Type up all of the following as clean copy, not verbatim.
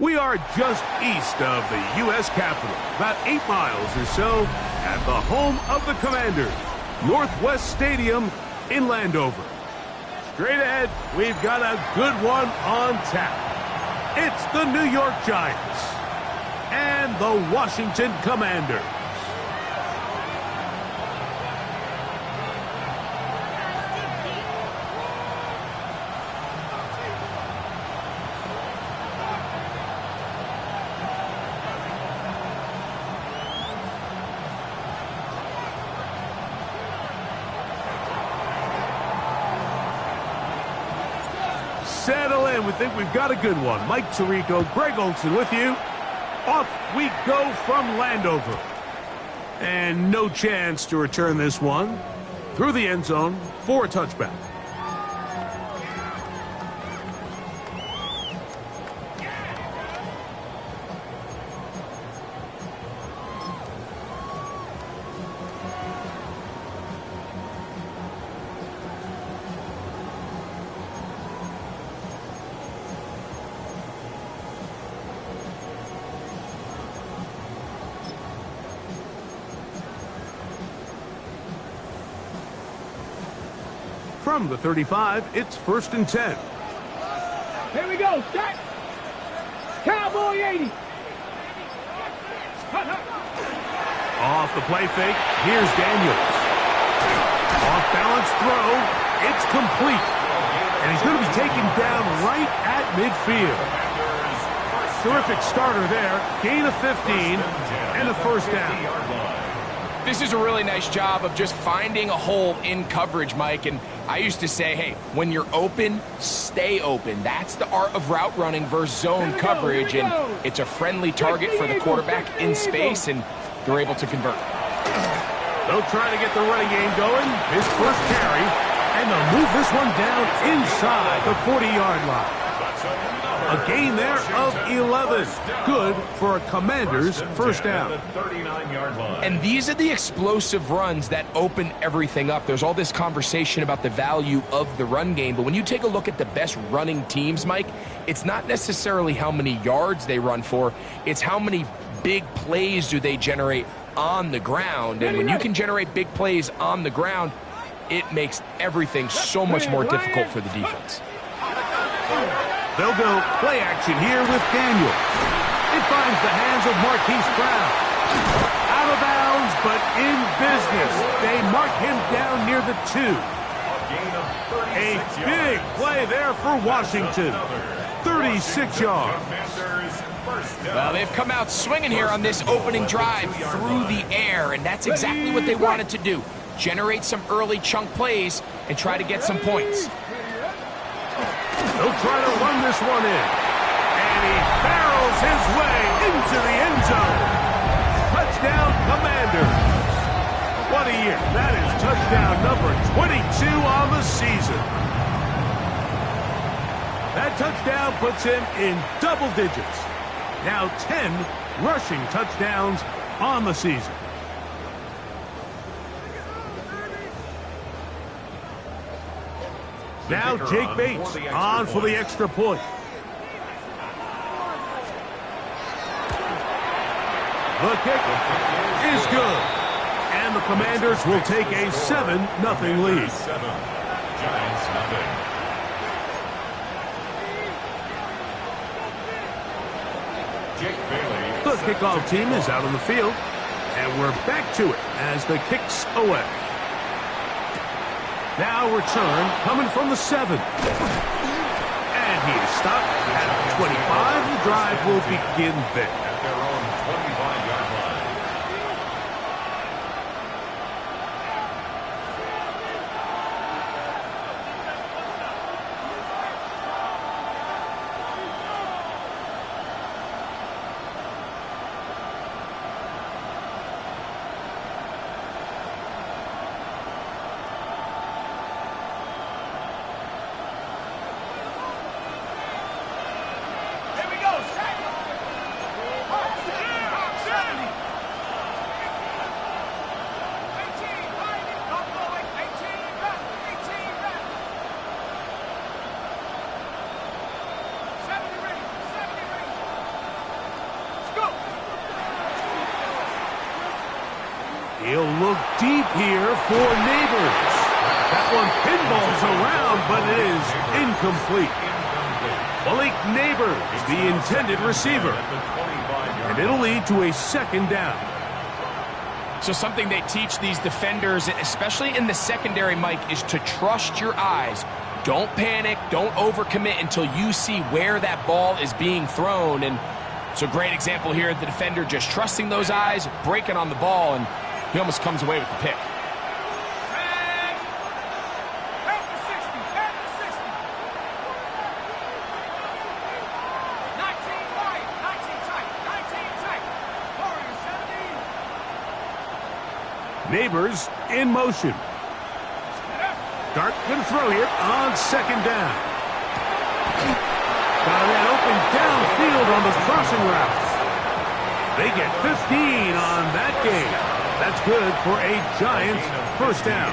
We are just east of the U.S. Capitol, about 8 miles or so, at the home of the Commanders, Northwest Stadium in Landover. Straight ahead, we've got a good one on tap. It's the New York Giants and the Washington Commanders. Settle in. We think we've got a good one. Mike Tirico, Greg Olson with you. Off we go from Landover. And no chance to return this one through the end zone for a touchback. From the 35, it's 1st and 10. Here we go, start. Cowboy 80. Off the play fake, here's Daniels. Off balance throw, it's complete. And he's going to be taken down right at midfield. Terrific starter there, gain of 15 and a first down. This is a really nice job of just finding a hole in coverage, Mike. And I used to say, hey, when you're open, stay open. That's the art of route running versus zone coverage. And it's a friendly target for the quarterback in space, and they're able to convert. They'll try to get the running game going. His first carry, and they'll move this one down inside the 40-yard line. A gain there of 11. Good for a Commander's first down. And these are the explosive runs that open everything up. There's all this conversation about the value of the run game, but when you take a look at the best running teams, Mike, it's not necessarily how many yards they run for, it's how many big plays do they generate on the ground. And when you can generate big plays on the ground, it makes everything so much more difficult for the defense. They'll go play action here with Daniel. It finds the hands of Marquise Brown. Out of bounds, but in business. They mark him down near the 2. A big play there for Washington. 36 yards. Well, they've come out swinging here on this opening drive through the air, and that's exactly what they wanted to do. Generate some early chunk plays and try to get some points. They'll try to run this one in. And he barrels his way into the end zone. Touchdown, Commanders. What a year. That is touchdown number 22 on the season. That touchdown puts him in double digits. Now 10 rushing touchdowns on the season. Now Jake Bates on for the extra point. The kick is good. And the Commanders will take a 7-0 lead. Giants nothing. The kickoff team is out on the field. And we're back to it as the kick's away. Now return coming from the 7. And he is stopped at the 25. The drive will begin there. At their own 25-yard line. He'll look deep here for Neighbors. That one pinballs around, but it is incomplete. Malik Neighbors, the intended receiver. And it'll lead to a second down. So something they teach these defenders, especially in the secondary, Mike, is to trust your eyes. Don't panic, don't overcommit until you see where that ball is being thrown. And so great example here, the defender just trusting those eyes, breaking on the ball, and he almost comes away with the pick. Neighbors in motion. Dart going to throw here on second down. Got that open downfield on the crossing route. They get 15 on that game. That's good for a Giants first down.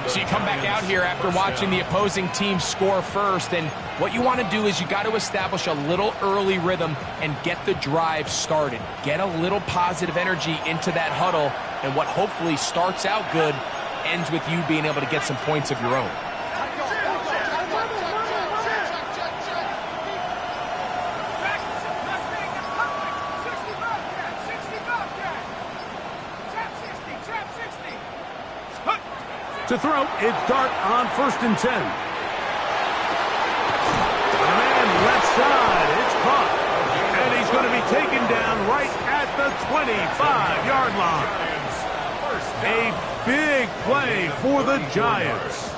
So you come back out here after watching the opposing team score first, and what you want to do is you got to establish a little early rhythm and get the drive started. Get a little positive energy into that huddle, and what hopefully starts out good ends with you being able to get some points of your own. To throw, it's Dart on 1st and 10. And left side, it's caught. And he's going to be taken down right at the 25-yard line. A big play for the Giants.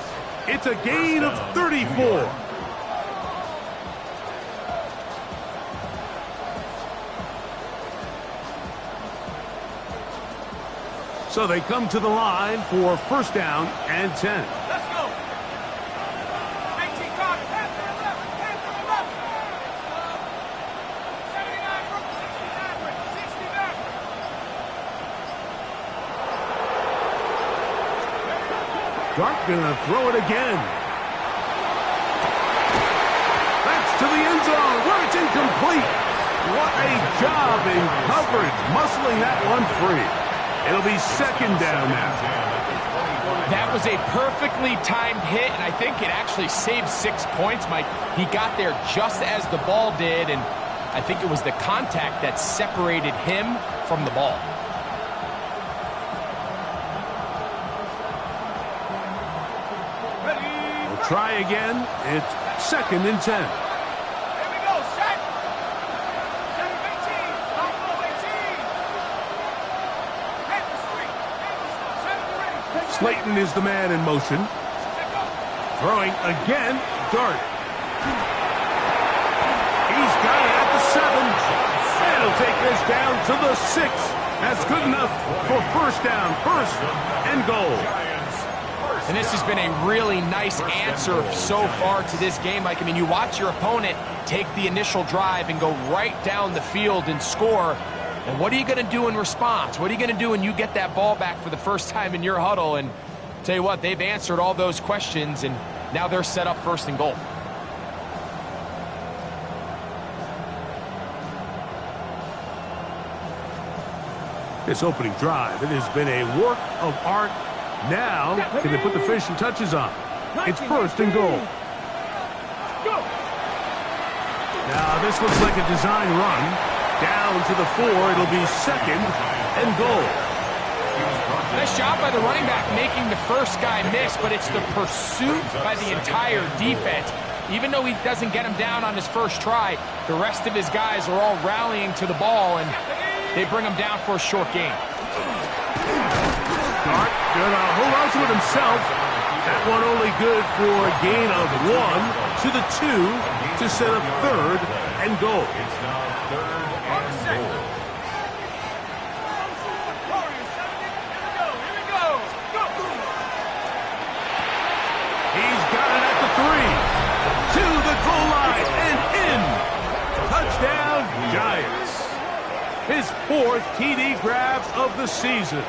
It's a gain of 34. So they come to the line for 1st down and 10. Let's go. 19 card, Panther 11, Panther 11. 79 Brooklyn, 69 Dart gonna throw it again. That's to the end zone where it's incomplete. What a job in coverage, muscling that one free. It'll be 2nd down now. That was a perfectly timed hit, and I think it actually saved 6 points, Mike. He got there just as the ball did, and I think it was the contact that separated him from the ball. We'll try again. It's 2nd and 10. Slayton is the man in motion. Throwing again, Dart. He's got it at the 7. And he'll take this down to the 6. That's good enough for 1st down, 1st and goal. And this has been a really nice answer so far to this game, Mike. I mean, you watch your opponent take the initial drive and go right down the field and score. And what are you going to do in response? What are you going to do when you get that ball back for the first time in your huddle? And tell you what, they've answered all those questions, and now they're set up 1st and goal. This opening drive, it has been a work of art. Now, can they put the finishing touches on? It's 1st and goal. Now, this looks like a design run. Down to the 4, it'll be 2nd and goal. Nice job by the running back making the first guy miss, but it's the pursuit by the entire defense. Even though he doesn't get him down on his first try, the rest of his guys are all rallying to the ball, and they bring him down for a short gain. Dart gonna hold on to it himself. That one only good for a gain of 1 to the 2 to set up 3rd and goal. He's got it at the 3. To the goal line and in. Touchdown, Giants. His 4th TD grab of the season.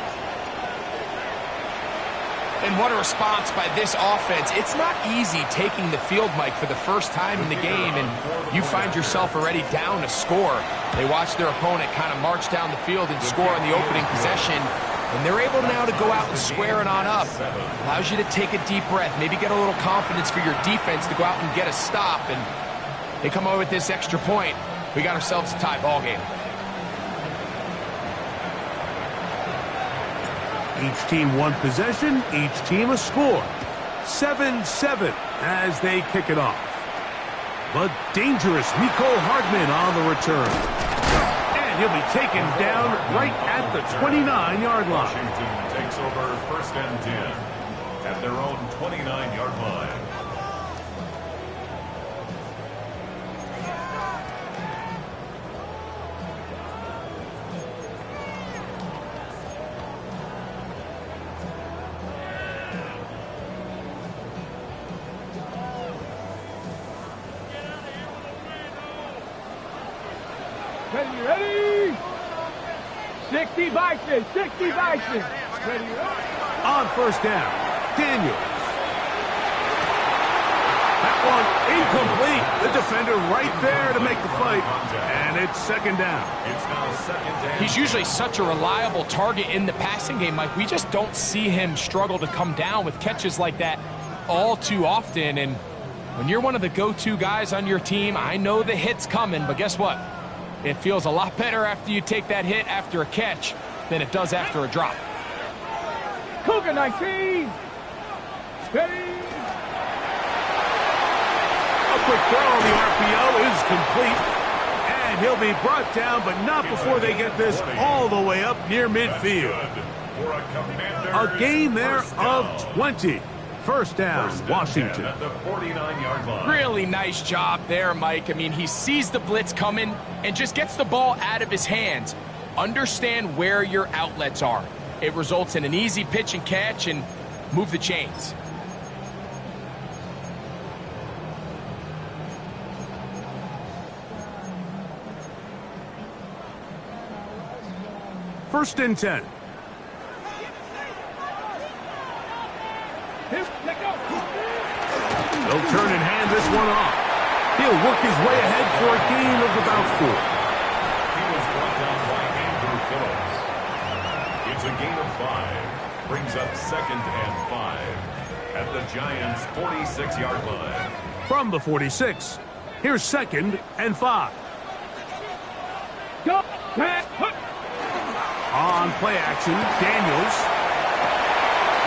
And what a response by this offense. It's not easy taking the field, Mike, for the first time in the game, and you find yourself already down a score. They watch their opponent kind of march down the field and score on the opening possession. And they're able now to go out and square it on up. Allows you to take a deep breath, maybe get a little confidence for your defense to go out and get a stop. And they come away with this extra point. We got ourselves a tie ball game. Each team one possession, each team a score. 7-7 as they kick it off. The dangerous Miko Hardman on the return. And he'll be taken down right at the 29-yard line. Washington takes over 1st and 10 at their own 29-yard line. Ready? 60 Bison, 60 Bison. Ready? On 1st down, Daniels. That one incomplete. The defender right there to make the fight. And it's 2nd down. It's now 2nd down. He's usually such a reliable target in the passing game, Mike. We just don't see him struggle to come down with catches like that all too often. And when you're one of the go-to guys on your team, I know the hit's coming, but guess what? It feels a lot better after you take that hit after a catch than it does after a drop. Cougar 19. Ready? A quick throw on the RPO is complete. And he'll be brought down, but not before they get this all the way up near midfield. A gain there of 20. 1st down, Washington. At the 49-yard line. Really nice job there, Mike. I mean, he sees the blitz coming and just gets the ball out of his hands. Understand where your outlets are. It results in an easy pitch and catch and move the chains. First and 10. He'll turn and hand this one off. He'll work his way ahead for a gain of about 4. He was brought down by Andrew Phillips. It's a gain of 5. Brings up 2nd and 5 at the Giants' 46-yard line. From the 46, here's 2nd and 5. Go. Back. On play action, Daniels.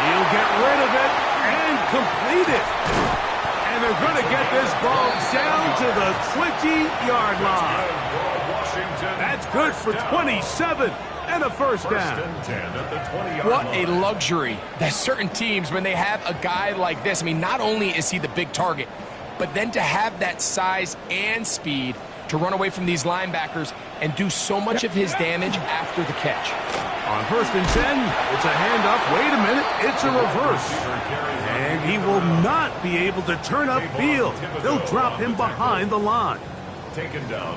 He'll get rid of it and complete it. And they're going to get this ball down to the 20-yard line. That's good for 27 and a 1st down. What a luxury that certain teams, when they have a guy like this, I mean, not only is he the big target, but then to have that size and speed to run away from these linebackers and do so much of his damage after the catch. On 1st and 10, it's a handoff. Wait a minute, it's a reverse. And he will not be able to turn upfield. They'll drop him behind the line.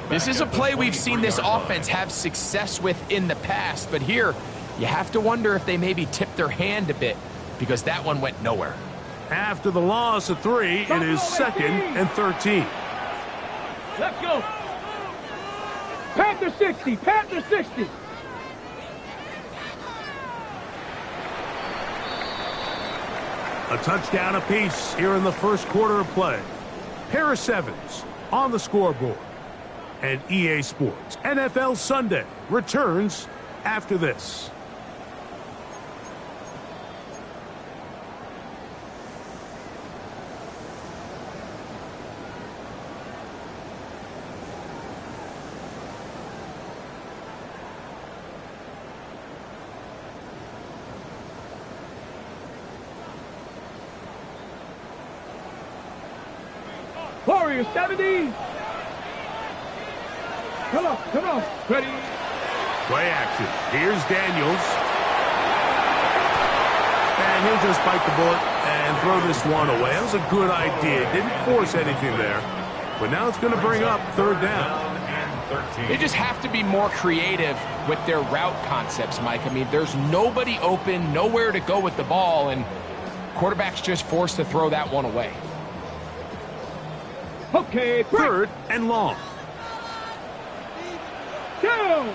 This is a play we've seen this offense have success with in the past, but here you have to wonder if they maybe tipped their hand a bit because that one went nowhere. After the loss of 3, it is 2nd and 13. Let's go. Panther 60, Panther 60. A touchdown apiece here in the 1st quarter of play. Pair of 7s on the scoreboard. And EA Sports NFL Sunday returns after this. Warriors 70. Come on. Ready? Play action. Here's Daniels. And he'll just bite the bullet and throw this one away. That was a good idea. Didn't force anything there. But now it's going to bring up 3rd down. They just have to be more creative with their route concepts, Mike. I mean, there's nobody open, nowhere to go with the ball, and quarterback's just forced to throw that one away. Okay, 3rd and long. Down.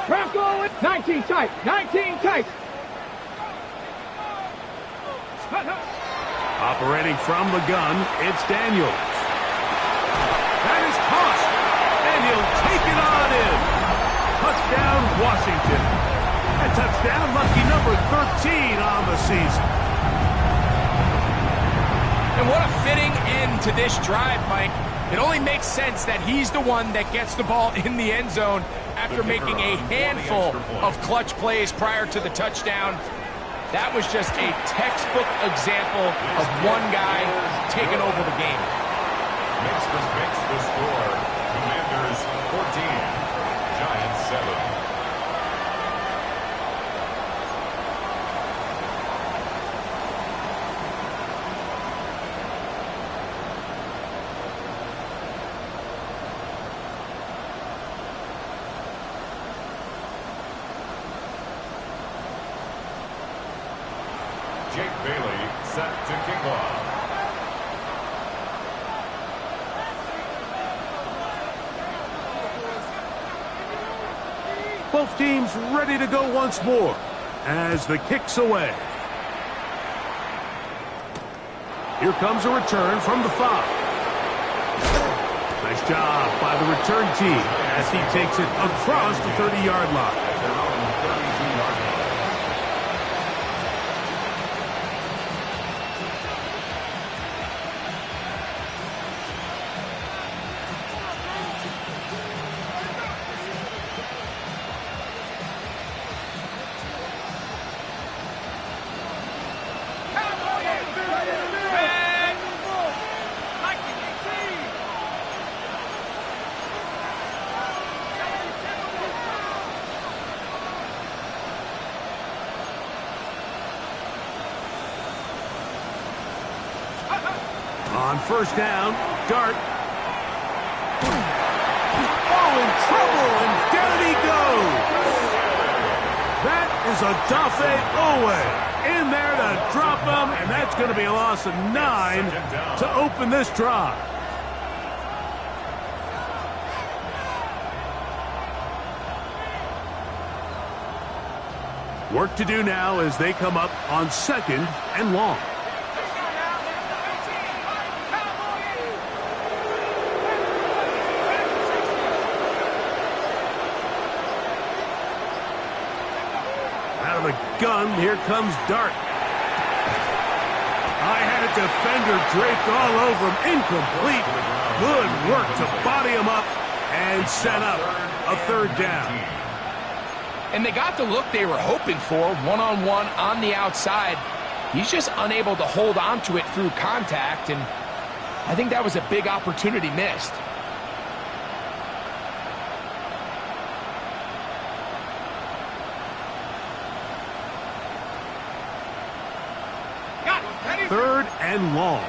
Trap goal. 19 tight. 19 tight. Operating from the gun, it's Daniels. That is tossed, and he'll take it on in. Touchdown, Washington. A touchdown, lucky number 13 on the season. And what a fitting end to this drive, Mike. It only makes sense that he's the one that gets the ball in the end zone after making a handful of clutch plays prior to the touchdown. That was just a textbook example of one guy taking over the game. Makes the score. Commanders 14, Giants 7. Jake Bailey set to kick off. Both teams ready to go once more as the kick's away. Here comes a return from the 5. Nice job by the return team as he takes it across the 30-yard line. On first down, Dart. Oh, in trouble, and down he goes. That is a Dafe Owe in there to drop him, and that's going to be a loss of 9 to open this drive. Work to do now as they come up on 2nd and long. The gun, here comes Dart. I had a defender draped all over him, incomplete. Good work to body him up and set up a 3rd down. And they got the look they were hoping for, one-on-one on the outside. He's just unable to hold on to it through contact, and I think that was a big opportunity missed. Third and long.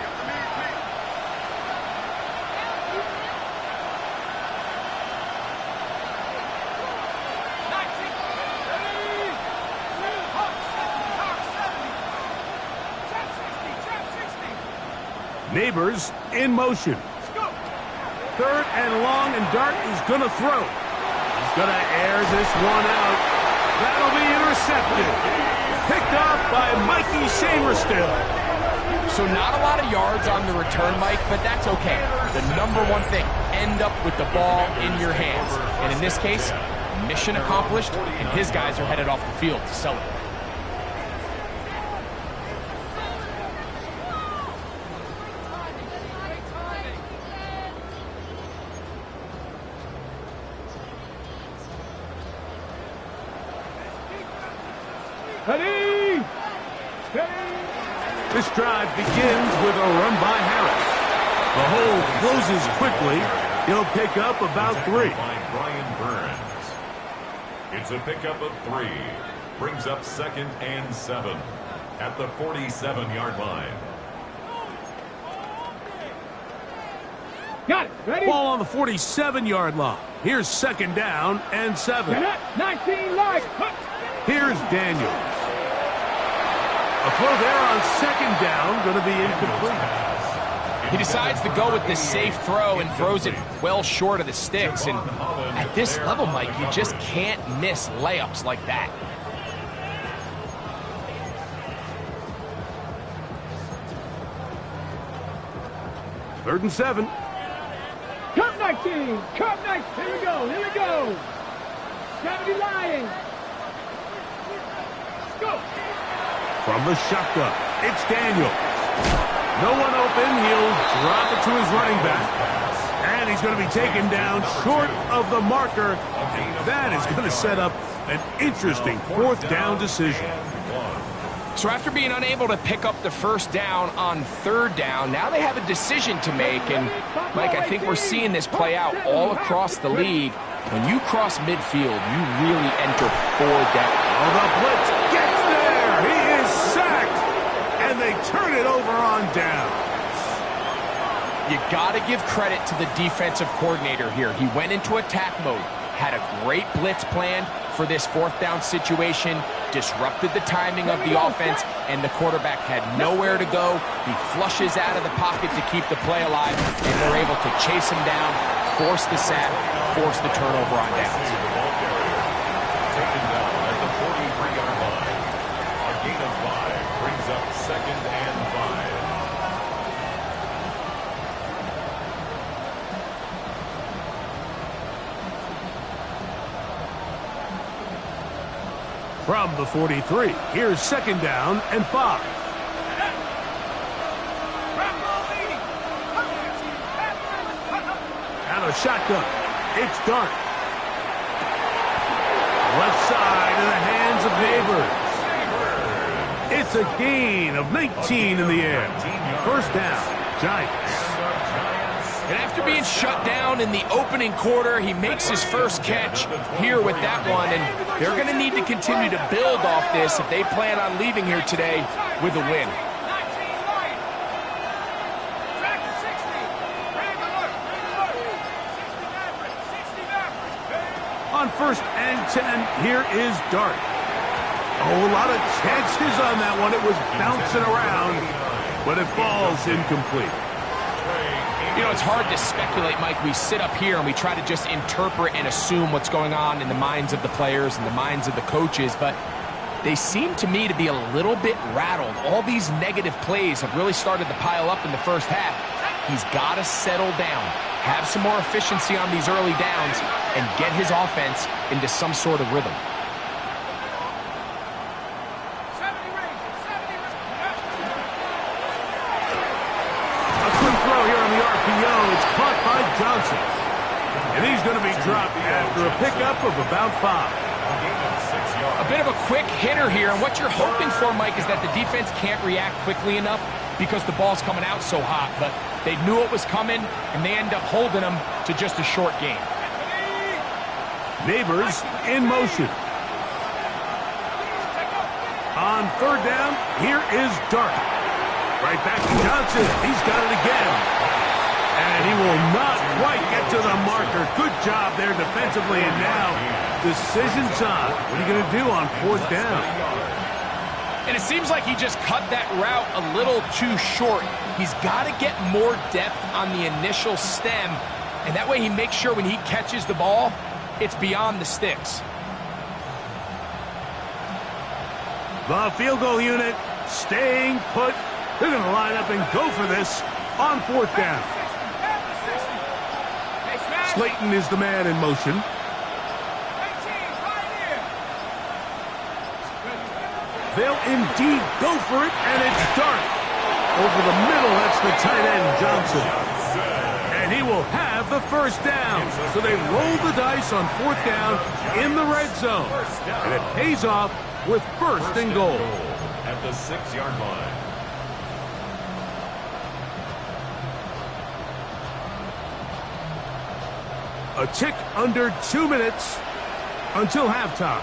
Neighbors in motion. 3rd and long, and Dart is going to throw. He's going to air this one out. That'll be intercepted. Picked off by Mikey Sainristil. So not a lot of yards on the return, Mike, but that's okay. The number one thing, end up with the ball in your hands. And in this case, mission accomplished, and his guys are headed off the field to celebrate. Ready? Steady. This drive begins with a run by Harris. The hole closes quickly. He'll pick up about 3. By Brian Burns. It's a pickup of 3. Brings up 2nd and 7 at the 47-yard line. Got it. Ready? Ball on the 47-yard line. Here's 2nd down and 7. 19 live. Here's Daniels. A throw there on 2nd down, going to be incomplete. He decides to go with the safe throw and throws it well short of the sticks. And at this level, Mike, you just can't miss layups like that. Third and 7. Cup 19. Cup 19. Here we go. Here we go. 70 Lions. Let's go. From the shotgun, it's Daniels. No one open. He'll drop it to his running back. And he's going to be taken down short of the marker. And that is going to set up an interesting fourth down decision. So after being unable to pick up the first down on third down, now they have a decision to make. And, Mike, I think we're seeing this play out all across the league. When you cross midfield, you really enter 4 down. Oh, the blitz gets there. He is sacked. And they turn it over on downs. You got to give credit to the defensive coordinator here. He went into attack mode, had a great blitz plan for this fourth down situation, disrupted the timing of the offense, and the quarterback had nowhere to go. He flushes out of the pocket to keep the play alive, and they're able to chase him down, force the sack, force the turnover on downs. Taken down at the 43-yard line. A gain of 5 brings up 2nd and 5. From the 43, here's 2nd down and 5. Out of shotgun, it's Dart. Left side in the hands of Neighbors. It's a gain of 19 in the air. First down, Giants. And after being shut down in the opening quarter, he makes his first catch here with that one. And they're going to need to continue to build off this if they plan on leaving here today with a win. On 1st and 10, here is Dart. Oh, a lot of chances on that one. It was bouncing around, but it falls incomplete. You know, it's hard to speculate, Mike. We sit up here and we try to just interpret and assume what's going on in the minds of the players and the minds of the coaches, but they seem to me to be a little bit rattled. All these negative plays have really started to pile up in the first half. He's got to settle down, have some more efficiency on these early downs, and get his offense into some sort of rhythm. Johnson. And he's going to be dropped after a pickup of about 5. A bit of a quick hitter here, and what you're hoping for, Mike, is that the defense can't react quickly enough because the ball's coming out so hot. But they knew it was coming, and they end up holding them to just a short game. Neighbors in motion. On 3rd down, here is Dart. Right back to Johnson. He's got it again. And he will not quite get to the marker. Good job there defensively. And now, decision time. What are you going to do on 4th down? And it seems like he just cut that route a little too short. He's got to get more depth on the initial stem. And that way he makes sure when he catches the ball, it's beyond the sticks. The field goal unit staying put. They're going to line up and go for this on 4th down. Slayton is the man in motion. They'll indeed go for it, and it's Dart. Over the middle, that's the tight end, Johnson. And he will have the first down. So they roll the dice on 4th down in the red zone. And it pays off with 1st and goal. At the 6-yard line. A tick under 2 minutes until halftime.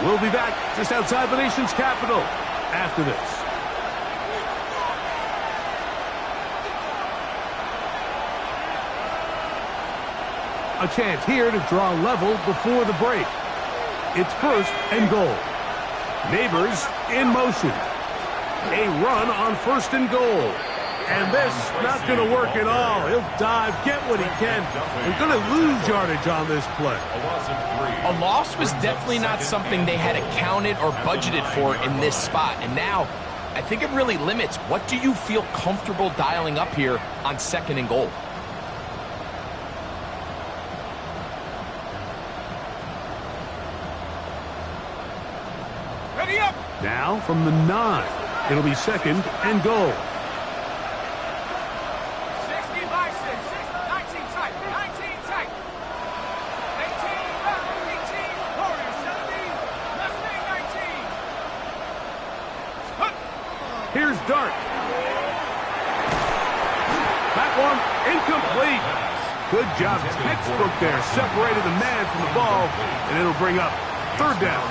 We'll be back just outside the nation's capital after this. A chance here to draw level before the break. It's 1st and goal. Neighbors in motion. A run on 1st and goal. And this not going to work at all. He'll dive, get what he can. They're going to lose yardage on this play. A loss was definitely not something they had accounted or budgeted for in this spot. And now, I think it really limits what do you feel comfortable dialing up here on 2nd and goal. Ready up. Now from the 9. It'll be 2nd and goal. 60 by 6, 19 tight, 19 tight. 18, back, 18, Warriors, 17, left wing, 19. Here's Dart. That one incomplete. Good job. Textbook there. Separated the man from the ball, and it'll bring up 3rd down.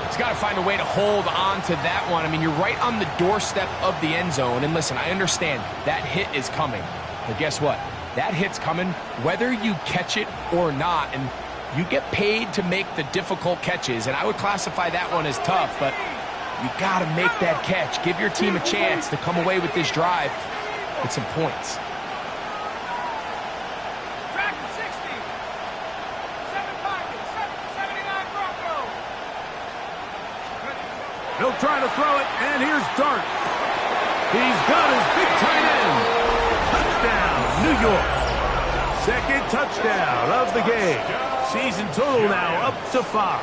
He's got to find a way to hold on to that one. I mean, you're right on the doorstep of the end zone. And listen, I understand that hit is coming. But guess what? That hit's coming whether you catch it or not. And you get paid to make the difficult catches. And I would classify that one as tough. But you got to make that catch. Give your team a chance to come away with this drive with some points. He'll try to throw it, and here's Dart. He's got his big tight end. Touchdown, New York. 2nd touchdown of the game. Season total now up to 5.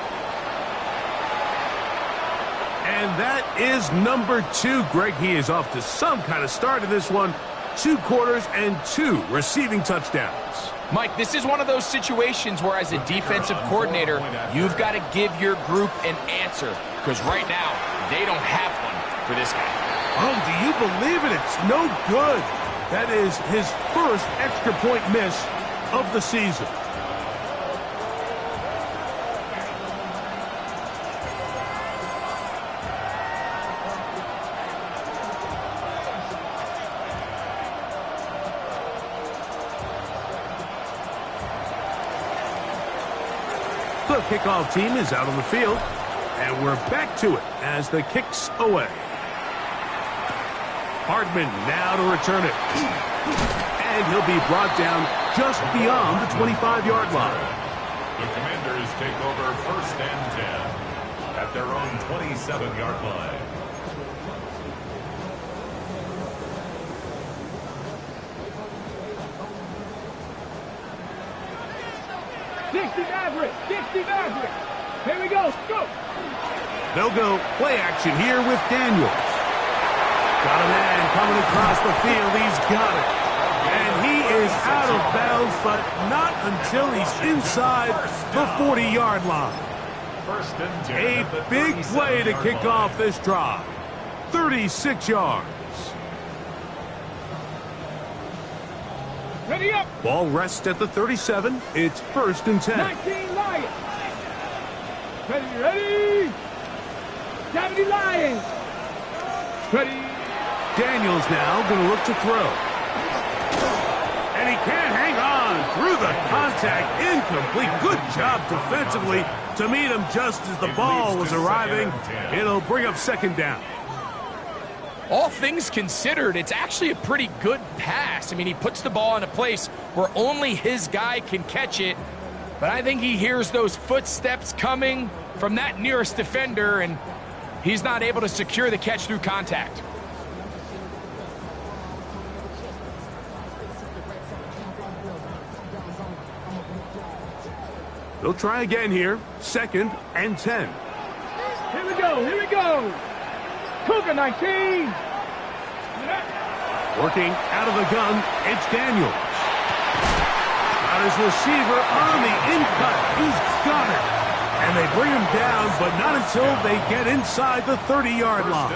And that is number 2. Greg, he is off to some kind of start in this one. 2 quarters and 2 receiving touchdowns. Mike, this is one of those situations where as a defensive coordinator, you've got to give your group an answer. Because right now, they don't have one for this guy. Oh, do you believe it? It's no good. That is his first extra point miss of the season. The kickoff team is out on the field, and we're back to it as the kick's away. Hardman now to return it. And he'll be brought down just beyond the 25-yard line. The Commanders take over 1st and 10 at their own 27-yard line. Maverick, 60 Maverick. Here we go, go. They'll go play action here with Daniels. Got a man coming across the field. He's got it. And he is out of bounds, but not until he's inside the 40-yard line. 1st and 10. A big play to kick off this drive. 36 yards. Ready up. Ball rests at the 37. It's 1st and 10. 19 Lions. Ready. 70 Lions. Ready. Daniels now going to look to throw. And he can't hang on through the contact. Incomplete. Good job defensively to meet him just as the ball was arriving. It'll bring up 2nd down. All things considered, it's actually a pretty good pass. I mean, he puts the ball in a place where only his guy can catch it. But I think he hears those footsteps coming from that nearest defender, and he's not able to secure the catch through contact. They'll try again here. 2nd and 10. Here we go. Cougar 19. Working out of the gun, it's Daniels. Got his receiver on the in-cut. He's got it. And they bring him down, but not until they get inside the 30-yard line.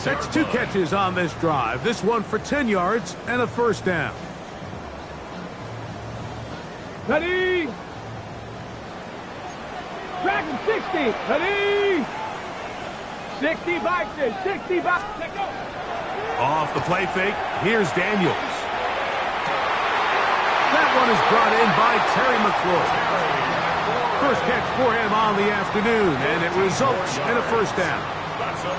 That's 2 catches on this drive. This one for 10 yards and a 1st down. Ready. Dragon 60. Ready. 60 boxes. 60 boxes. Let go. Off the play fake, here's Daniels. That one is brought in by Terry McClure. First catch for him on the afternoon, and it results in a 1st down.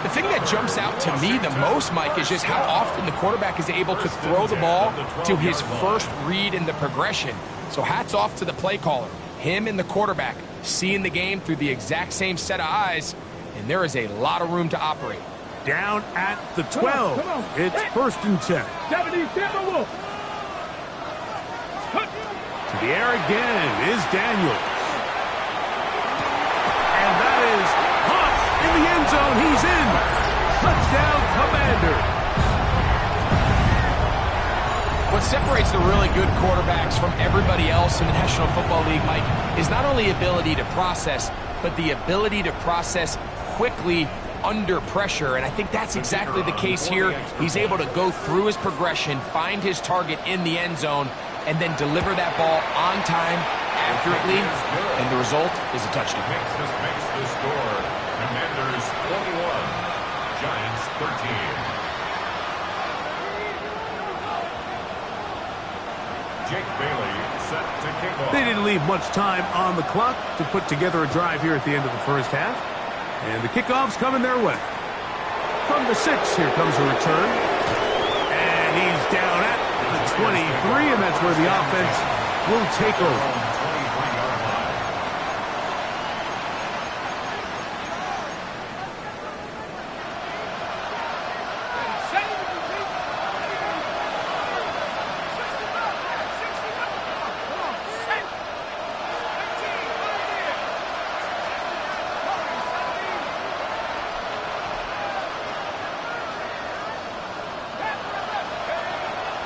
The thing that jumps out to me the most, Mike, is just how often the quarterback is able to throw the ball to his first read in the progression. So hats off to the play caller. Him and the quarterback seeing the game through the exact same set of eyes, and there is a lot of room to operate. Down at the 12. It's 1st and 10. To the air again is Daniels. And that is caught in the end zone. He's in. Touchdown, Commanders. What separates the really good quarterbacks from everybody else in the National Football League, Mike, is not only ability to process, but the ability to process quickly under pressure. And I think that's exactly the case here. He's able to go through his progression, find his target in the end zone, and then deliver that ball on time, accurately, and the result is a touchdown. Makes the score. Commanders 21, Giants 13. Jake Bailey set to kick off. They didn't leave much time on the clock to put together a drive here at the end of the first half. And the kickoff's coming their way. From the 6, here comes a return. And he's down at the 23, and that's where the offense will take over.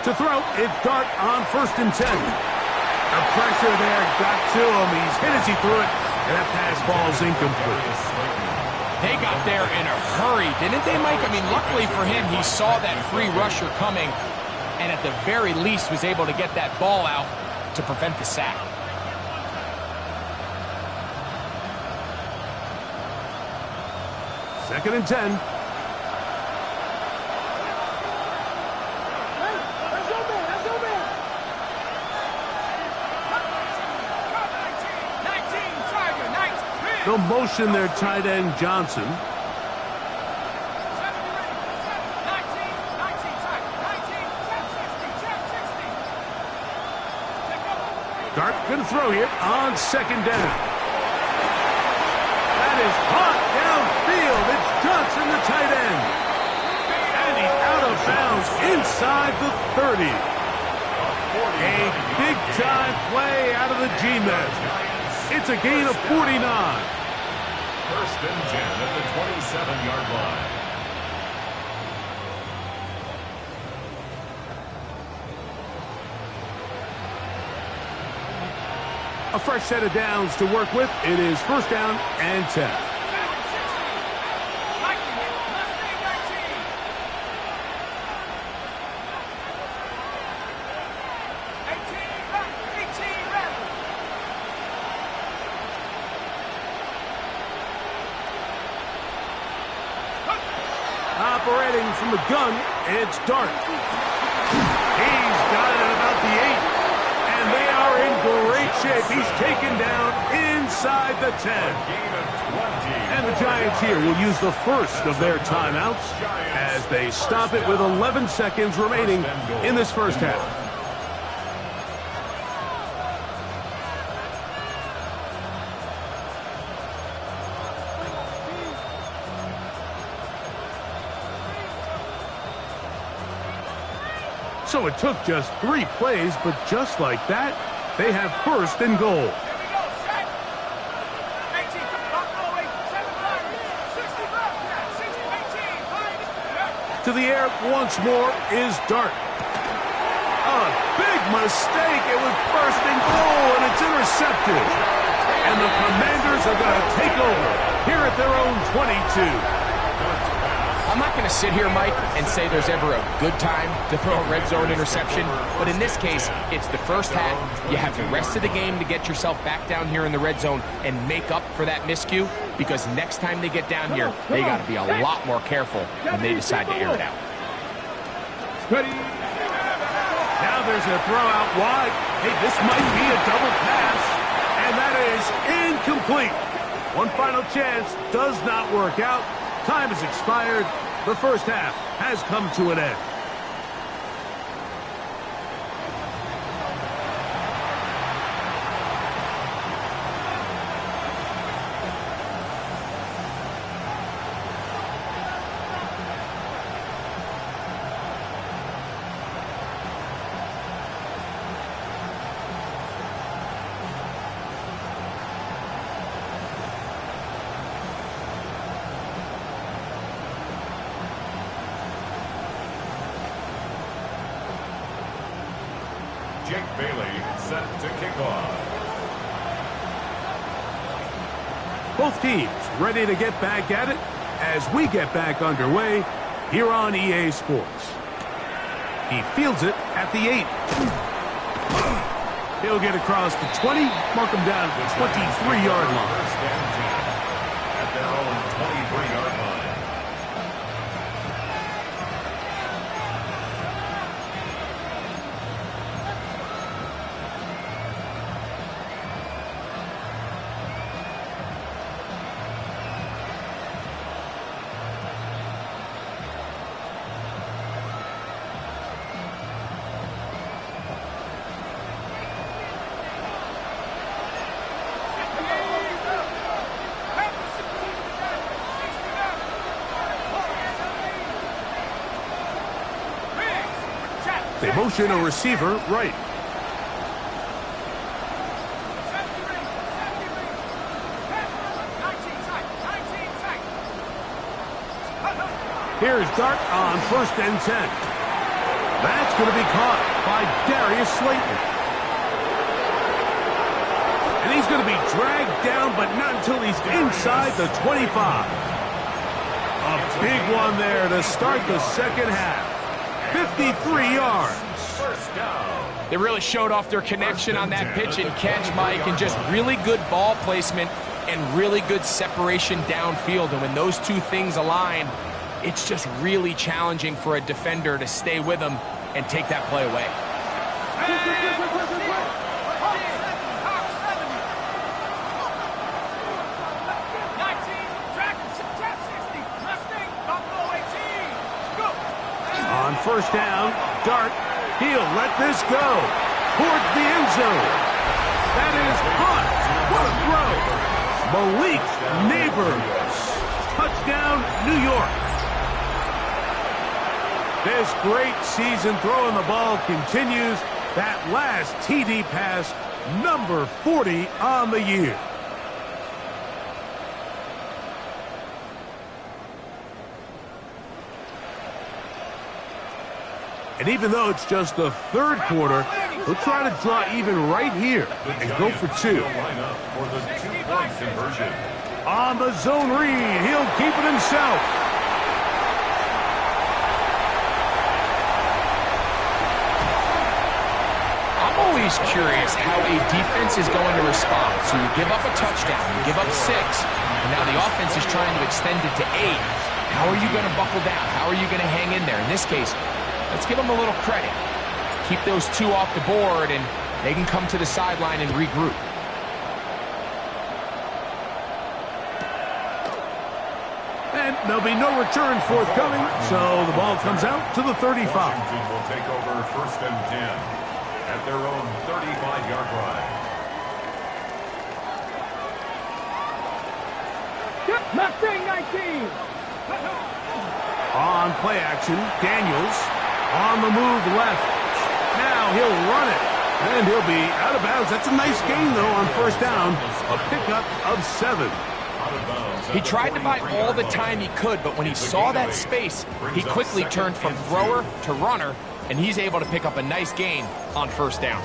To throw, it's Dart on 1st and 10. The pressure there got to him. He's hit as he threw it, and that pass ball's incomplete. They got there in a hurry, didn't they, Mike? I mean, luckily for him, he saw that free rusher coming, and at the very least was able to get that ball out to prevent the sack. Second and 10. They'll motion their tight end, Johnson. Dart going to throw here on 2nd down. That is hot downfield. It's Johnson, the tight end. And he's out of bounds inside the 30. A big-time play out of the G-men. It's a gain of 49. 1st and 10 at the 27-yard line. A fresh set of downs to work with. It is 1st down and 10. Operating from the gun, it's Dart. He's got it at about the 8, and they are in great shape. He's taken down inside the 10. And the Giants here will use the first of their timeouts as they stop it with 11 seconds remaining in this first half. So it took just 3 plays, but just like that, they have 1st and goal. To the air once more is Dart. A big mistake. It was 1st and goal, and it's intercepted. And the Commanders are going to take over here at their own 22. I'm not going to sit here, Mike, and say there's ever a good time to throw a red zone interception, but in this case, it's the first half. You have the rest of the game to get yourself back down here in the red zone and make up for that miscue, because next time they get down here, they got to be a lot more careful when they decide to air it out. Now there's a throw out wide. Hey, this might be a double pass, and that is incomplete. One final chance does not work out. time has expired. The first half has come to an end. Jake Bailey set to kick off. Both teams ready to get back at it as we get back underway here on EA Sports. He fields it at the 8. He'll get across the 20, mark him down at the 23-yard line. First and 10 at their own 23-yard line. They motion a receiver right. Here's Dart on first and 10. That's going to be caught by Darius Slayton. And he's going to be dragged down, but not until he's inside the 25. A big one there to start the second half. 53 yards. First down. They really showed off their connection on that pitch and catch, Mike, and just really good ball placement and really good separation downfield. And when those two things align, it's just really challenging for a defender to stay with them and take that play away. On first down, Dart, he'll let this go towards the end zone. That is caught. What a throw. Malik Neighbors. Touchdown, New York. This great season throwing the ball continues. That last TD pass, number 40 on the year. And even though it's just the third quarter, we'll try to draw even right here and go for 2. Line up for the 2-point conversion. On the zone read, he'll keep it himself. I'm always curious how a defense is going to respond. So you give up a touchdown, you give up 6, and now the offense is trying to extend it to 8. How are you going to buckle down? How are you going to hang in there? In this case, let's give them a little credit. Keep those 2 off the board, and they can come to the sideline and regroup. And there'll be no return forthcoming, so the ball comes out to the 35. Washington will take over first and 10 at their own 35-yard line. Mustang 19. On play action, Daniels on the move left. Now he'll run it, and he'll be out of bounds. That's a nice gain, though, on first down. A pickup of 7. He tried to buy all the time he could, but when he saw that space, he quickly turned from thrower to runner, and he's able to pick up a nice gain on first down.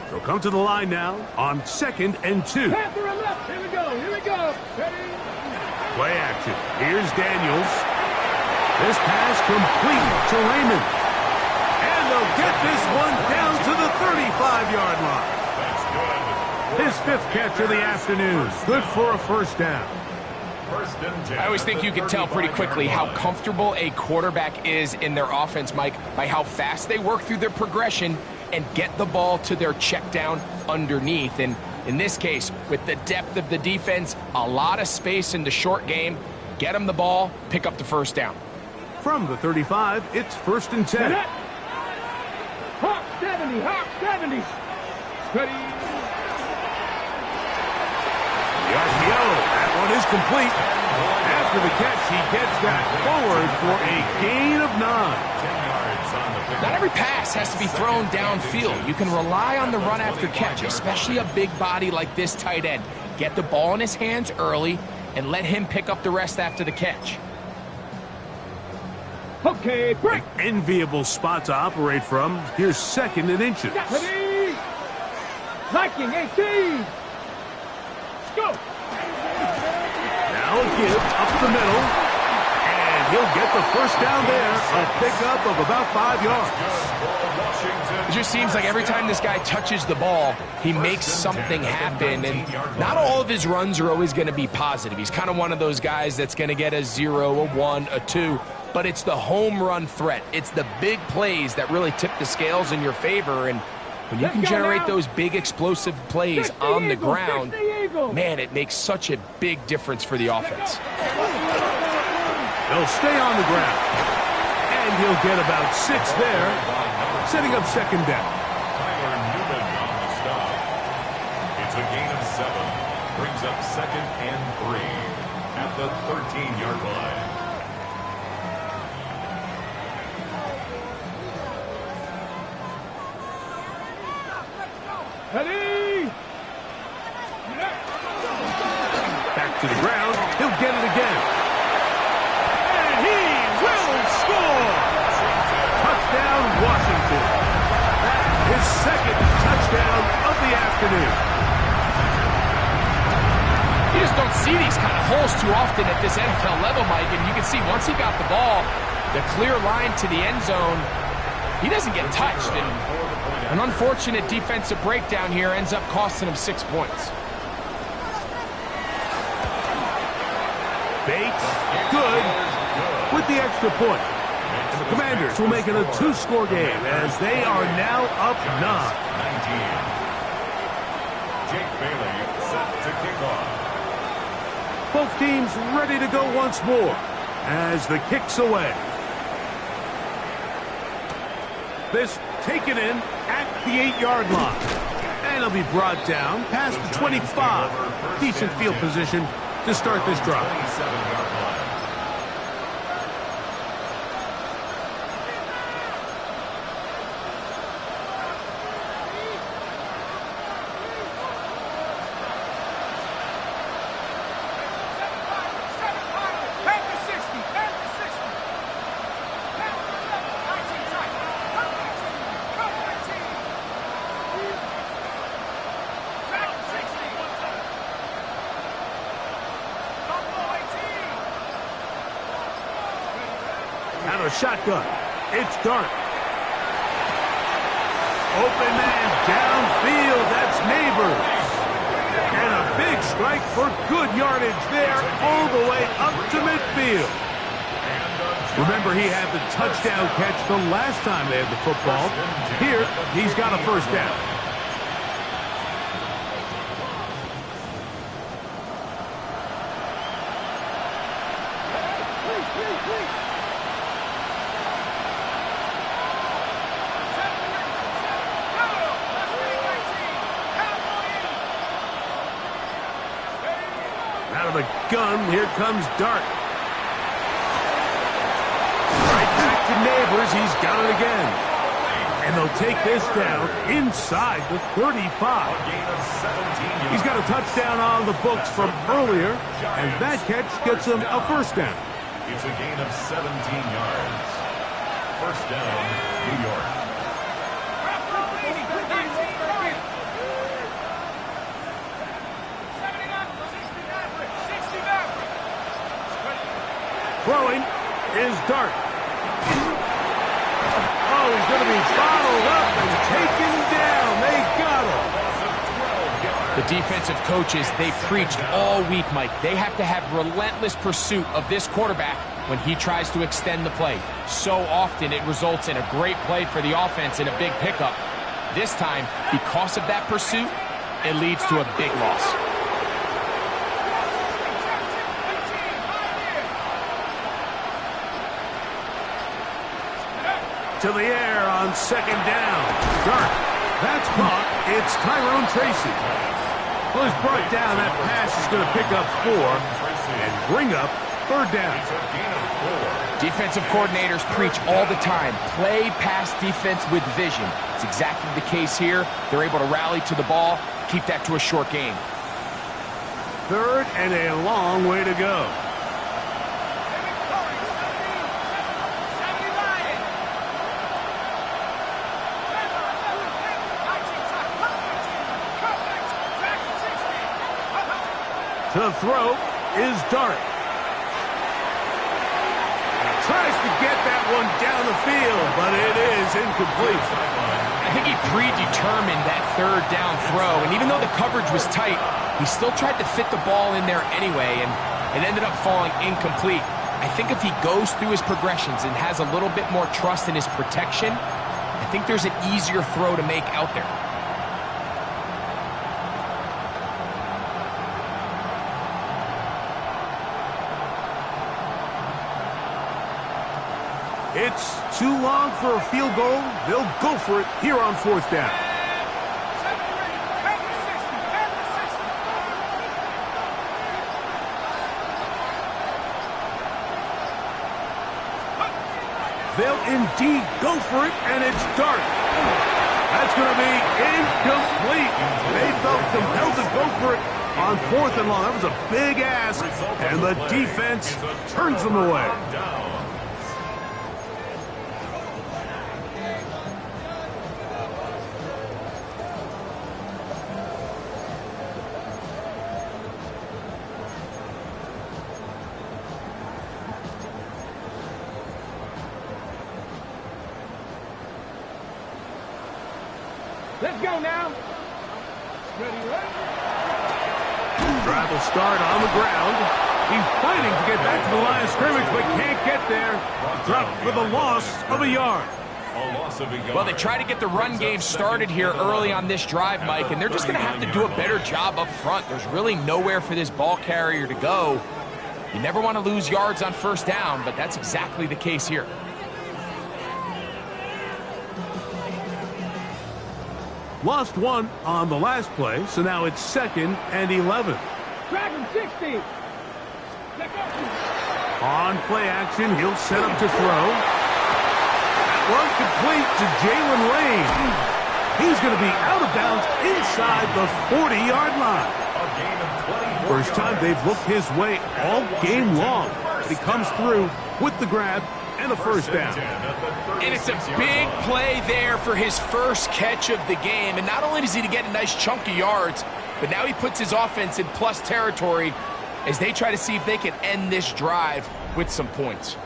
They'll come to the line now on 2nd and 2. Panther and left. Here we go. Here we go. Ready? Play action. Here's Daniels. This pass complete to Raymond. And they'll get this one down to the 35-yard line. His 5th catch of the afternoon. Good for a first down. I always think you can tell pretty quickly how comfortable a quarterback is in their offense, Mike, by how fast they work through their progression and get the ball to their check down underneath. And In this case, with the depth of the defense, a lot of space in the short game, get him the ball, pick up the first down. From the 35, it's 1st and 10. Hawk 70, Hawk 70. Steady. The RPO, that one is complete. After the catch, he gets that forward for a gain of 9. 10 yards on the pickup. Not every pass has to be thrown downfield. You can rely on the run after catch, especially a big body like this tight end. Get the ball in his hands early and let him pick up the rest after the catch. Okay, break. An enviable spot to operate from. Here's 2nd and inches. Ready. Liking 18. Go. Now a give up the middle. And he'll get the first down there. A pickup of about 5 yards. It just seems like every time this guy touches the ball, he makes something happen. And not all of his runs are always going to be positive. He's kind of one of those guys that's going to get a 0, a 1, a 2. But it's the home run threat. It's the big plays that really tip the scales in your favor. And when you can generate those big explosive plays on the ground, man, it makes such a big difference for the offense. He'll stay on the ground. And he'll get about 6 there, setting up 2nd down. Tyler Newman on the stop. It's a gain of 7. Brings up 2nd and 3 at the 13-yard line. Ready. Back to the ground. He'll get it again. And he will score! Touchdown, Washington. His 2nd touchdown of the afternoon. You just don't see these kind of holes too often at this NFL level, Mike. And you can see once he got the ball, the clear line to the end zone, he doesn't get touched. And an unfortunate defensive breakdown here ends up costing him 6 points. Bates, good, with the extra point. And the Commanders will make it a 2-score game as they are now up 9. 19. Jake Bailey set to kick off. Both teams ready to go once more as the kick's away. This taken in at the 8-yard line. And it'll be brought down past the 25. Decent field position to start this drive. 27-yard line. Out of shotgun. It's Dart. Open man downfield. That's Neighbors. And a big strike for good yardage there all the way up to midfield. Remember, he had the touchdown catch the last time they had the football. Here, he's got a first down. Out of the gun, here comes Dart. Right back to Neighbors, he's got it again. And they'll take this down inside the 35. He's got a touchdown on the books from earlier, and that catch gets him a first down. It's a gain of 17 yards. First down, New York. Throwing is Dart. Oh, he's going to be bottled up and taken down. They got him. The defensive coaches, they preached all week, Mike. They have to have relentless pursuit of this quarterback when he tries to extend the play. So often it results in a great play for the offense and a big pickup. This time, because of that pursuit, it leads to a big loss. To the air on second down. Dark. That's caught. It's Tyrone Tracy. Well, he's brought down. That pass is going to pick up 4 and bring up third down. Defensive coordinators preach all the time. Play pass defense with vision. It's exactly the case here. They're able to rally to the ball, keep that to a short game. Third and a long way to go. To throw is Dart. He tries to get that one down the field, but it is incomplete. I think he predetermined that third down throw, and even though the coverage was tight, he still tried to fit the ball in there anyway, and it ended up falling incomplete. I think if he goes through his progressions and has a little bit more trust in his protection, I think there's an easier throw to make out there. It's too long for a field goal. They'll go for it here on fourth down. They'll indeed go for it, and it's Dart. That's going to be incomplete. They felt compelled to go for it on fourth and long. That was a big ask, and the defense turns them away. Let's go now. Ready? Drive will start on the ground. He's fighting to get back to the line of scrimmage, but can't get there. Dropped for the loss of a yard. Well, they try to get the run game started here early on this drive, Mike, and they're just going to have to do a better job up front. There's really nowhere for this ball carrier to go. You never want to lose yards on first down, but that's exactly the case here. Lost one on the last play, so now it's 2nd and 11. Drag him 60. On play action, he'll set up to throw. That one complete to Jalen Lane. He's going to be out of bounds inside the 40-yard line. First time they've looked his way all game long. He comes through with the grab and a first down. And it's a big play there for his first catch of the game. And not only does he get a nice chunk of yards, but now he puts his offense in plus territory as they try to see if they can end this drive with some points.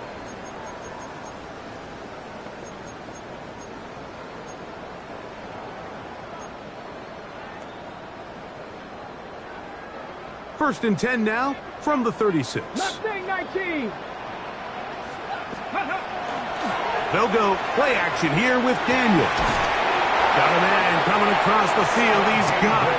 First and 10 now from the 36. Mustang 19. They'll go play action here with Daniel. Got a man coming across the field. He's got it.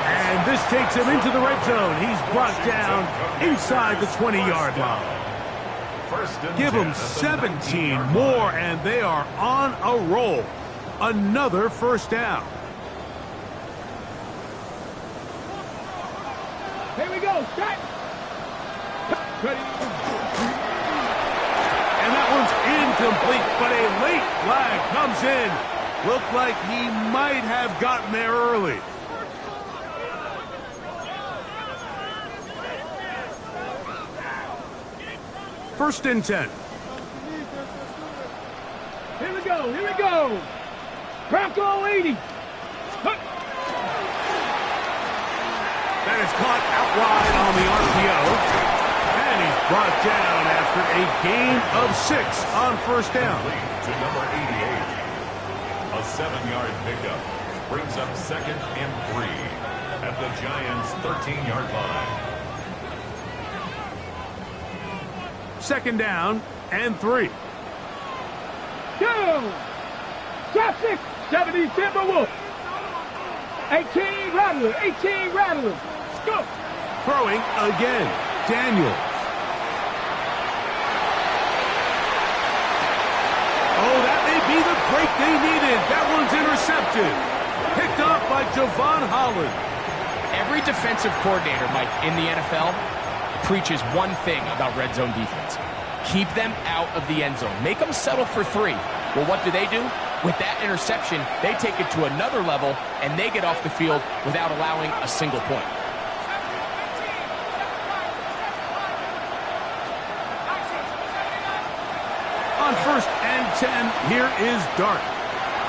And this takes him into the red zone. He's brought down inside the 20-yard line. Give them 17 more, and they are on a roll. Another first down. Here we go. Set. Ready. And that one's incomplete, but a late flag comes in. Looked like he might have gotten there early. First and 10. Here we go. Here we go. Bronco 80. That is caught out wide on the RPO. And he's brought down after a gain of 6 on first down. To number 88. A 7-yard pickup brings up 2nd and 3 at the Giants' 13-yard line. 2nd down and 3. Go. Traffic. 70 Timberwolves. 18 Rattler, 18 Rattler. Go. Throwing again. Daniels. Oh, that may be the break they needed. That one's intercepted. Picked off by Javon Holland. Every defensive coordinator, Mike, in the NFL preaches one thing about red zone defense. Keep them out of the end zone. Make them settle for 3. Well, what do? With that interception, they take it to another level, and they get off the field without allowing a single point. On 1st and 10, here is Dart.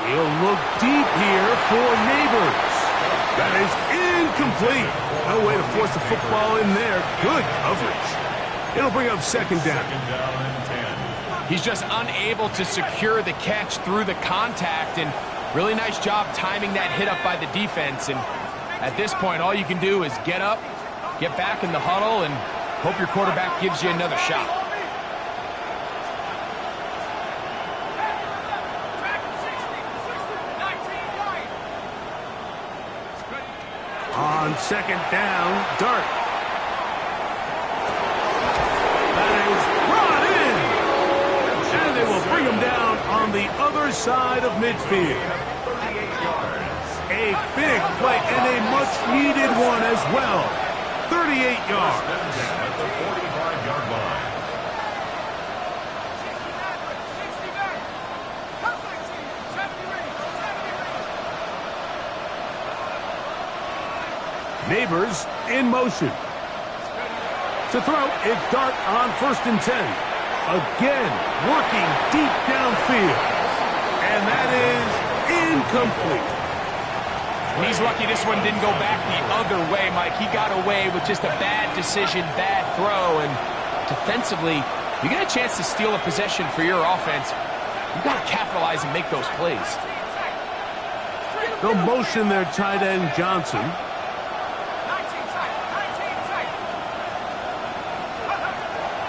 He'll look deep here for Neighbors. That is incomplete. No way to force the football in there. Good coverage. It'll bring up 2nd down. He's just unable to secure the catch through the contact, and really nice job timing that hit up by the defense. And at this point, all you can do is get up, get back in the huddle, and hope your quarterback gives you another shot. On 2nd down, Dart. That is brought in. And they will bring him down on the other side of midfield. A big play and a much-needed one as well. 38 yards. At the 45-yard line. Neighbors in motion. To throw, it's Dart on 1st and 10. Again, working deep downfield. And that is incomplete. He's lucky this one didn't go back the other way, Mike. He got away with just a bad decision, bad throw, and defensively, you get a chance to steal a possession for your offense. You got to capitalize and make those plays. They'll motion their tight end, Johnson.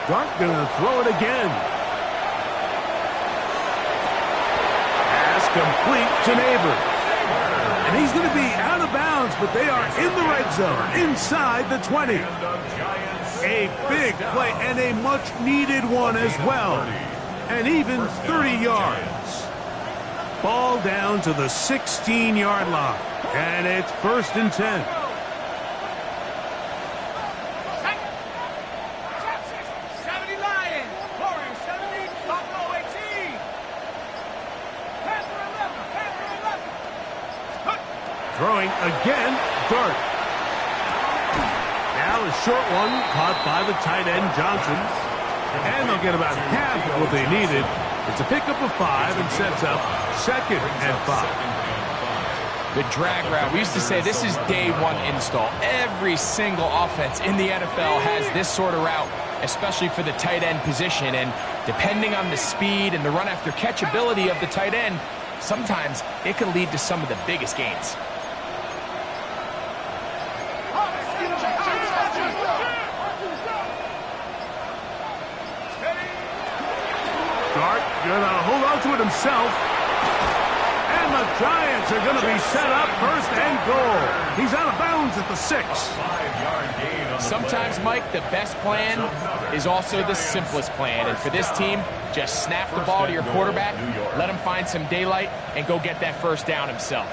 Dart gonna throw it again. Pass complete to Neighbors. And he's gonna be out of bounds, but they are in the red zone, inside the 20. A big play and a much-needed one as well. And even 30 yards. Ball down to the 16-yard line. And it's 1st and 10. Throwing again, Dart. Now a short one caught by the tight end, Johnson. And they'll get about half of what they needed. It's a pickup of 5 and sets up 2nd and 5. The drag route. We used to say this is day 1 install. Every single offense in the NFL has this sort of route, especially for the tight end position. And depending on the speed and the run after catch ability of the tight end, sometimes it can lead to some of the biggest gains. Dart gonna hold on to it himself. And the Giants are gonna be set up 1st and goal. He's out of bounds at the 6. Sometimes, Mike, the best plan is also the simplest plan. And for this team, just snap the ball to your quarterback, let him find some daylight, and go get that 1st down himself.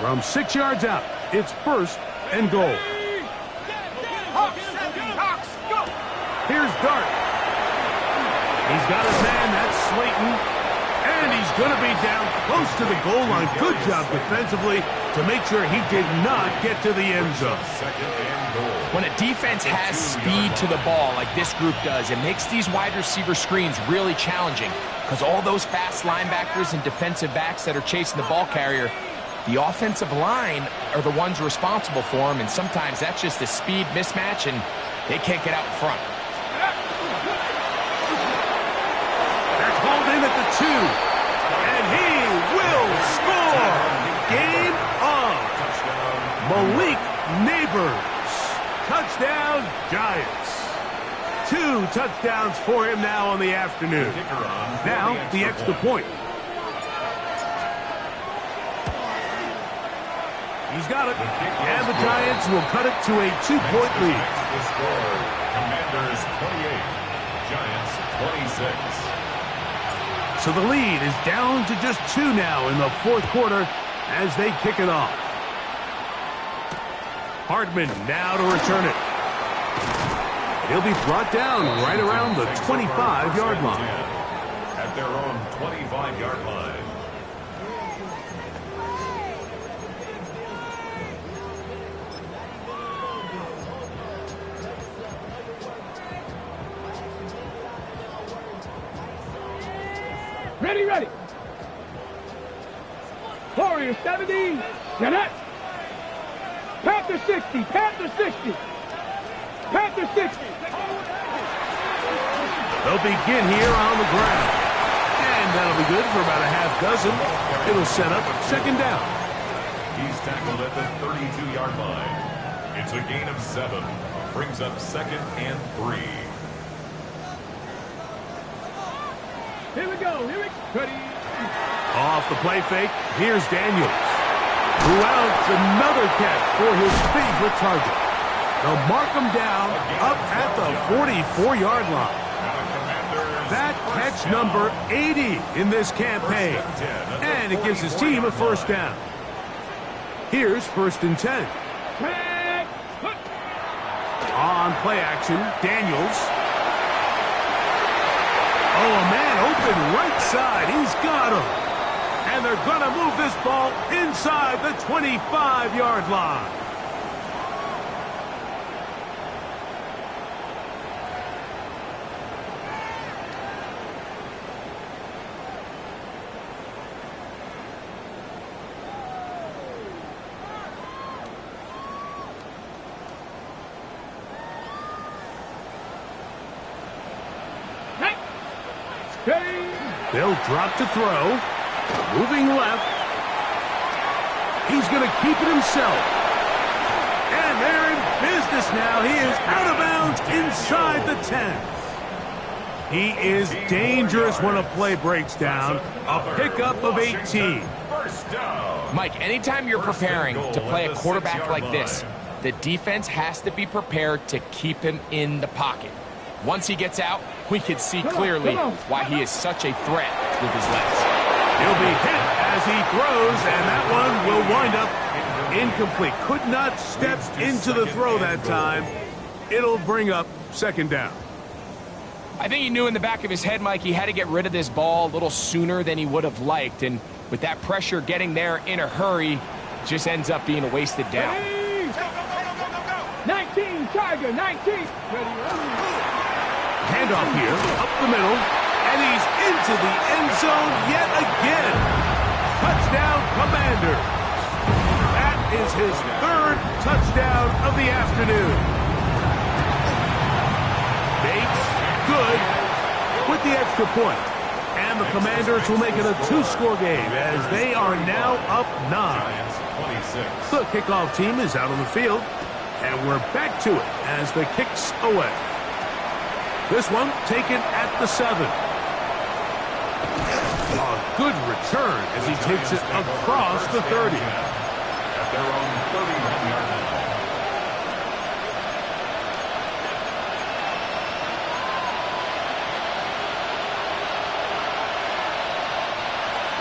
From 6 yards out, it's 1st and goal. Here's Dart. He's got his man, that's Slayton. And he's going to be down close to the goal line. Good job defensively to make sure he did not get to the end zone. When a defense has speed to the ball like this group does, it makes these wide receiver screens really challenging because all those fast linebackers and defensive backs that are chasing the ball carrier, the offensive line are the ones responsible for them, and sometimes that's just a speed mismatch, and they can't get out in front. That's hauled in at the 2, and he will score. Game on. Malik Neighbors. Touchdown, Giants. 2 touchdowns for him now on the afternoon. Now, the extra point. He's got it. And the Giants will cut it to a 2-point lead. The score, Commanders 28, Giants 26. So the lead is down to just 2 now in the fourth quarter as they kick it off. Hardman now to return it. He'll be brought down right around the 25-yard line. At their own 25-yard line. Ready, ready. Warriors 70. Jeanette. Panther 60. Panther 60. Panther 60. They'll begin here on the ground. And that'll be good for about a half dozen. It'll set up second down. He's tackled at the 32-yard line. It's a gain of 7. Brings up second and 3. Here we go. Here we go. Ready. Off the play fake, here's Daniels. Throughout another catch for his favorite target. They'll mark him down up at the 44-yard line. That catch number 80 in this campaign. And it gives his team a first down. Here's 1st and 10. On play action, Daniels. Oh, a man open right side. He's got him. And they're going to move this ball inside the 25-yard line. They'll drop to throw. Moving left. He's going to keep it himself. And they're in business now. He is out of bounds inside the 10. He is dangerous when a play breaks down. A pickup of 18. Mike, anytime you're preparing to play a quarterback like this, the defense has to be prepared to keep him in the pocket. Once he gets out, we can see clearly why he is such a threat with his legs. He'll be hit as he throws, and that one will wind up incomplete. Could not step into the throw that time. It'll bring up second down. I think he knew in the back of his head, Mike, he had to get rid of this ball a little sooner than he would have liked. And with that pressure getting there in a hurry, just ends up being a wasted down. 19, Tiger, 19. Handoff here, up the middle, and he's into the end zone yet again. Touchdown, Commanders. That is his 3rd touchdown of the afternoon. Bates, good, with the extra point. And the Commanders will make it a 2-score game as they are now up 9. The kickoff team is out on the field, and we're back to it as the kick's away. This one taken at the 7. A good return as he takes it across the 30. At their own 31-yard line.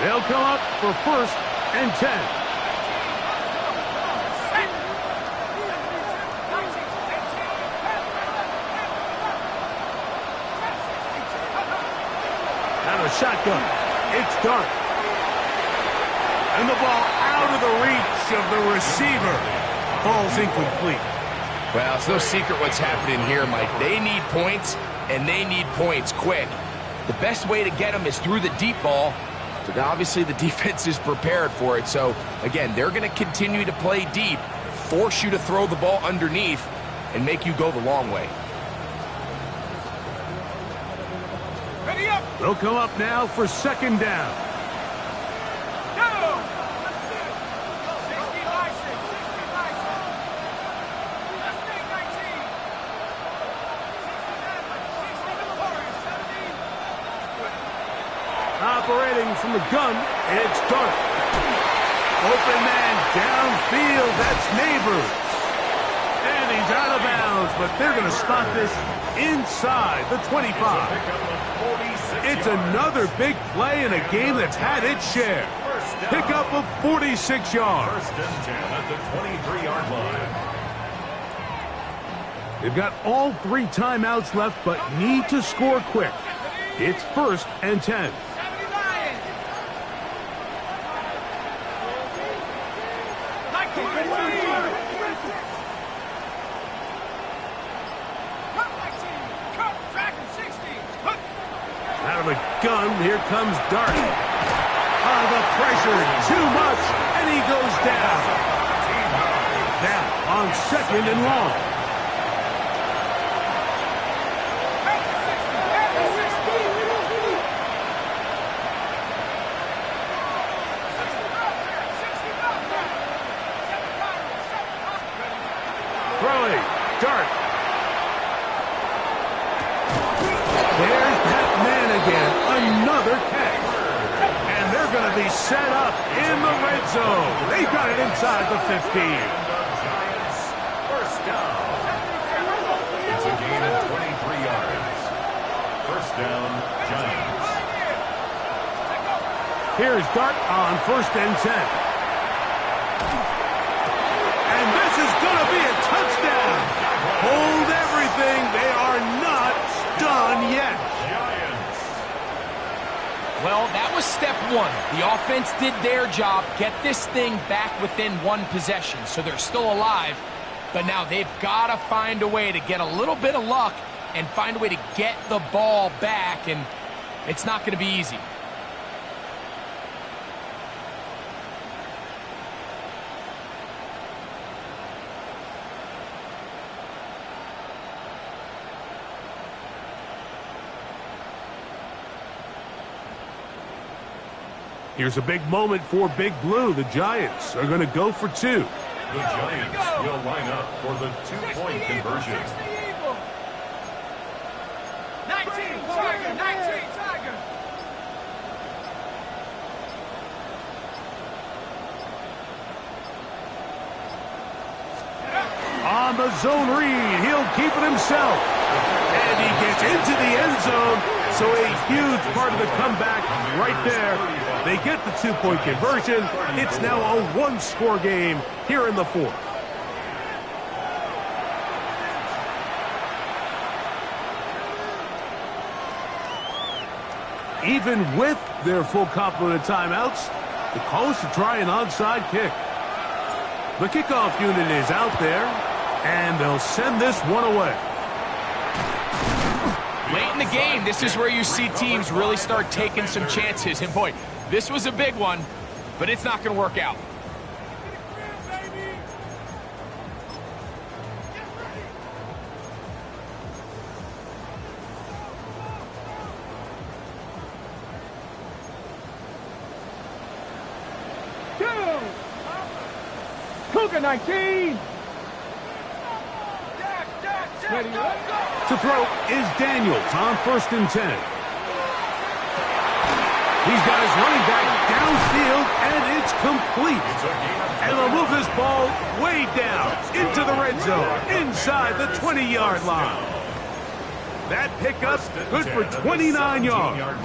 They'll come up for 1st and 10. Shotgun. It's dark. And the ball out of the reach of the receiver. Falls incomplete. Well, it's no secret what's happening here, Mike. They need points, and they need points quick. The best way to get them is through the deep ball, but obviously the defense is prepared for it. So, again, they're going to continue to play deep, force you to throw the ball underneath, and make you go the long way. They'll come up now for second down. Go! 60 Operating from the gun, it's Dark. Open man downfield. That's Neighbors. And he's out of bounds, but they're going to spot this inside the 25. It's another big play in a game that's had its share. Pickup of 46 yards. First and 10 at the 23-yard line. They've got all 3 timeouts left, but need to score quick. It's first and 10. Out of the gun, here comes Dart. The pressure, too much, and he goes down. Down on second and long. Throwing, Dart. There's that man again, another catch. And they're going to be set up in the red zone. They've got it inside the 15. Giants, first down. It's a gain of 23 yards. First down, Giants. Here's Dart on first and 10. And this is going to be a touchdown. Hold everything. They are not done yet. Well, that was step one. The offense did their job, get this thing back within 1 possession, so they're still alive. But now they've got to find a way to get a little bit of luck and find a way to get the ball back, and it's not going to be easy. Here's a big moment for Big Blue. The Giants are going to go for 2. The Giants will line up for the 2-point conversion. 19, Tiger, 19, Tiger. On the zone read, he'll keep it himself. And he gets into the end zone, so a huge part of the comeback right there. They get the 2-point conversion. It's now a 1-score game here in the 4th. Even with their full complement of timeouts, the call is to try an onside kick. The kickoff unit is out there, and they'll send this one away. Late in the game, this is where you see teams really start taking some chances. And boy, this was a big one, but it's not going to work out. Cougar 19. To throw is Daniels on first and 10. He's got his running back downfield, and it's complete. And they'll move this ball way down into the red zone, inside the 20-yard line. That pickup good for 29 yards.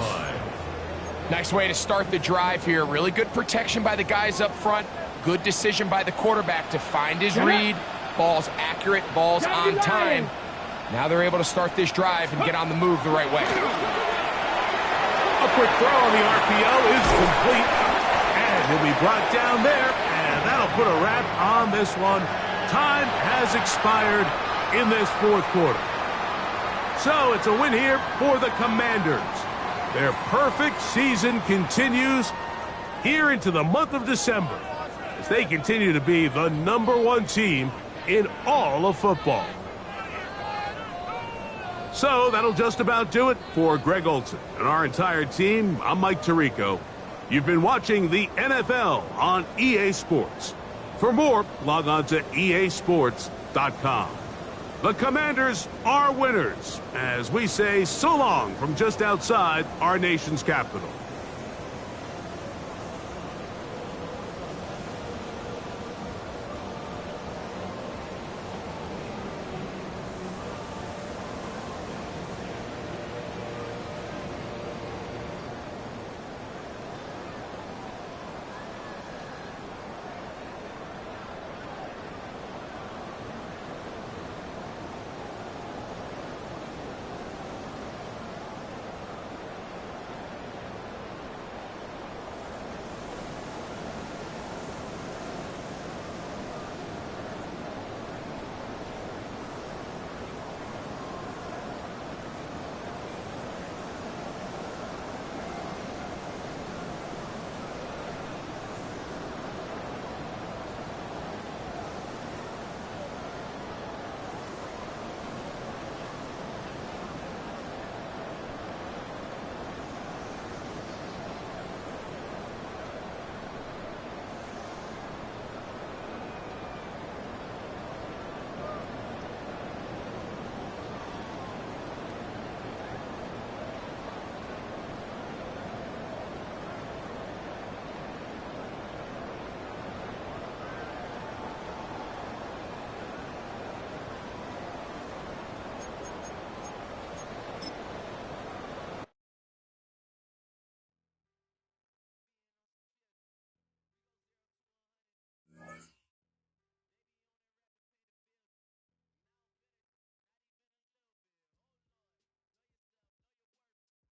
Nice way to start the drive here. Really good protection by the guys up front. Good decision by the quarterback to find his read. Ball's accurate, ball's on time. Now they're able to start this drive and get on the move the right way. A quick throw on the RPO is complete. And he'll be brought down there, and that'll put a wrap on this one. Time has expired in this 4th quarter. So it's a win here for the Commanders. Their perfect season continues here into the month of December as they continue to be the #1 team in all of football. So that'll just about do it for Greg Olson and our entire team. I'm Mike Tirico. You've been watching the NFL on EA Sports. For more, log on to easports.com. The Commanders are winners as we say so long from just outside our nation's capital.